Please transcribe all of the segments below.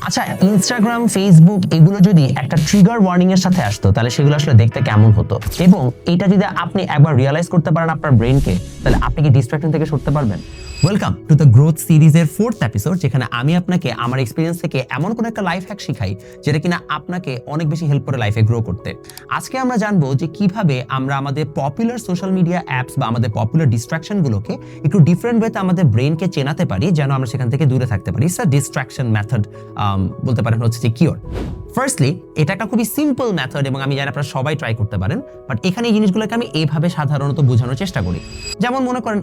আচ্ছা, Instagram, Facebook এগুলো যদি একটা ট্রিগার ওয়ার্নিং এর সাথে আসতো তাহলে সেগুলো আসলে দেখতে কেমন হতো, এবং এটা যদি আপনি একবার রিয়ালাইজ করতে পারেন আপনার ব্রেনকে, তাহলে আপনি কি ডিস্ট্রাকশন থেকে সরতে পারবেন? ওয়েলকাম টু দ্য গ্রোথ সিরিজের 4th এপিসোড, যেখানে আমি আপনাকে আমার এক্সপেরিয়েন্স থেকে এমন কোন একটা লাইফ হ্যাক শিখাই যেটা কিনা আপনাকে অনেক বেশি হেল্প করে লাইফে গ্রো করতে। আজকে আমরা জানবো যে কিভাবে আমরা আমাদের পপুলার সোশ্যাল মিডিয়া অ্যাপস বা আমাদের পপুলার ডিস্ট্রাকশন গুলোকে একটু ডিফারেন্ট ওয়েতে আমাদের ব্রেনকে চেনাতে পারি, যেন আমরা সেখান থেকে দূরে থাকতে পারি। ইটস আ ডিস্ট্রাকশন মেথড, বলতে পারেন হচ্ছে যে কিওর। ফার্স্টলি, এটা একটা খুবই সিম্পল মেথড এবং আমি জানি আপনারা সবাই ট্রাই করতে পারেন, বাট এখানে এই জিনিসগুলোকে আমি এইভাবে সাধারণত বোঝানোর চেষ্টা করি। যেমন মনে করেন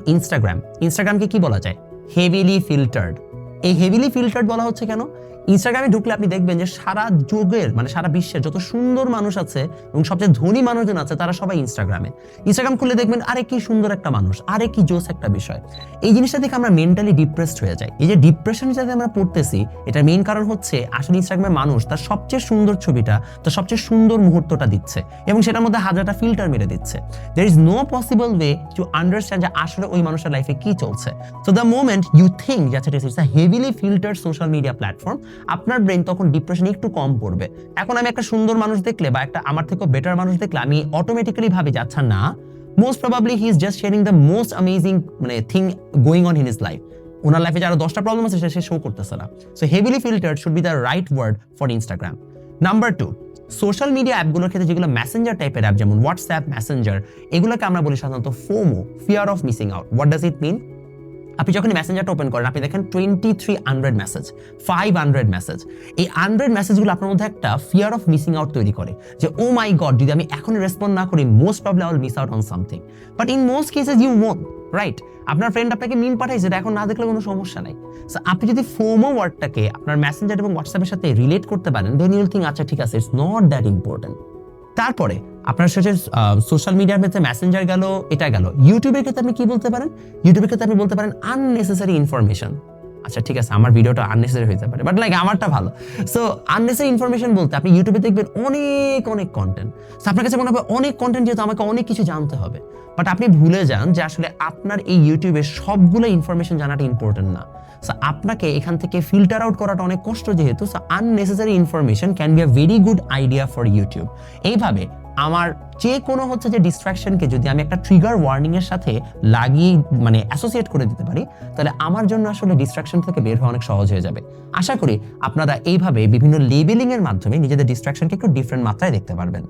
ইনস্টাগ্রামকে কি বলা যায়? Heavily filtered. এই হেভিলি ফিল্টার্ড বলা হচ্ছে কেন? ইনস্টাগ্রামে ঢুকলে আপনি দেখবেন যে সারা যুগের মানে সারা বিশ্বের যত সুন্দর মানুষ আছে এবং সবচেয়ে ধনী মানুষজন আছে তারা সবাই ইনস্টাগ্রাম খুলে দেখবেন আরে কি সুন্দর একটা মানুষ, আরে কি জোস একটা বিষয়। এই জিনিসটা দেখে আমরা মেন্টালি ডিপ্রেসড হয়ে যাই। এই যে ডিপ্রেশন যাতে আমরা পড়তেছি, এটার মেইন কারণ হচ্ছে আসলে ইনস্টাগ্রামের মানুষ তার সবচেয়ে সুন্দর ছবিটা, তার সবচেয়ে সুন্দর মুহূর্তটা দিচ্ছে এবং সেটার মধ্যে হাজারটা ফিল্টার মেরে দিচ্ছে। There is no possible way to understand যে আসলে ওই মানুষের লাইফে কি চলছে। So the moment you think that it is a heavily filtered social media platform, আপনার ব্রেন তখন ডিপ্রেশনে একটু কম পড়বে। এখন আমি একটা সুন্দর মানুষ দেখলে বা একটা আমার থেকেও বেটার মানুষ দেখলে আমি অটোমেটিক্যালি ভাবি যে আচ্ছা না, most probably he is just sharing the most amazing thing going on in his life. ওনার লাইফে যারা 10টা প্রবলেম আছে সে শো করতেছে না। So heavily filtered should be the right word for Instagram. Number 2, social media অ্যাপগুলোর ক্ষেত্রে যেগুলো মেসেঞ্জার টাইপের অ্যাপ, যেমন হোয়াটসঅ্যাপ, মেসেঞ্জার, এগুলোকে আমরা বলি সাধারণত FOMO, fear of missing out. What does it mean? আপনি যখন মেসেঞ্জারটা ওপেন করেন আপনি দেখেন 2300 মেসেজ, 500 মেসেজ। এই 100 মেসেজগুলো আপনার মধ্যে একটা ফিয়ার অফ মিসিং আউট তৈরি করে যে ও মাই গড, যদি আমি এখন রেসপন্ড না করি most probably I will miss out on something. But in most cases you won't, right? আপনার ফ্রেন্ড আপনাকে মিম পাঠাইছে, এটা এখন না দেখলে কোনো সমস্যা নাই। সো আপনি যদি ফোমো ওয়ার্ডটাকে আপনার মেসেঞ্জার এবং হোয়াটসঅ্যাপের সাথে রিলেট করতে পারেন, দেন ইউ উইল থিঙ্ক আচ্ছা ঠিক আছে, ইটস নট দ্যাট ইম্পর্টেন্ট। তারপরে আপনার সাথে সোশ্যাল মিডিয়ার ক্ষেত্রে মেসেঞ্জার গেল, এটা গেল। ইউটিউবের ক্ষেত্রে আপনি কি বলতে পারেন? ইউটিউবের ক্ষেত্রে আপনি বলতে পারেন আননেসেসারি ইনফরমেশন। আচ্ছা ঠিক আছে, আমার ভিডিওটা আননেসেসারি হতে পারে, বাট লাইক আমারটা ভালো। সো আননেসেসারি ইনফরমেশন বলতে আপনি ইউটিউবে দেখবেন অনেক কন্টেন্ট। সো আপনার কাছে মনে হবে অনেক কন্টেন্ট, যেহেতু আমাকে অনেক কিছু জানতে হবে, বাট আপনি ভুলে যান যে আসলে আপনার এই ইউটিউবে সবগুলো ইনফরমেশন জানাটা ইম্পর্টেন্ট না। সো আপনাকে এখান থেকে ফিল্টার আউট করাটা অনেক কষ্ট, যেহেতু so unnecessary information can be a very good idea for YouTube. এইভাবে আমার যে কোনো হচ্ছে যে ডিস্ট্রাকশনকে যদি আমি একটা ট্রিগার ওয়ার্নিং এর সাথে লাগিয়ে মানে অ্যাসোসিয়েট করে দিতে পারি, তাহলে আমার জন্য আসলে ডিস্ট্রাকশন থেকে বের হওয়া অনেক সহজ হয়ে যাবে। আশা করি আপনারা এইভাবে বিভিন্ন লেবেলিং এর মাধ্যমে নিজেদের ডিস্ট্রাকশনকে একটু ডিফারেন্ট মাত্রায় দেখতে পারবেন।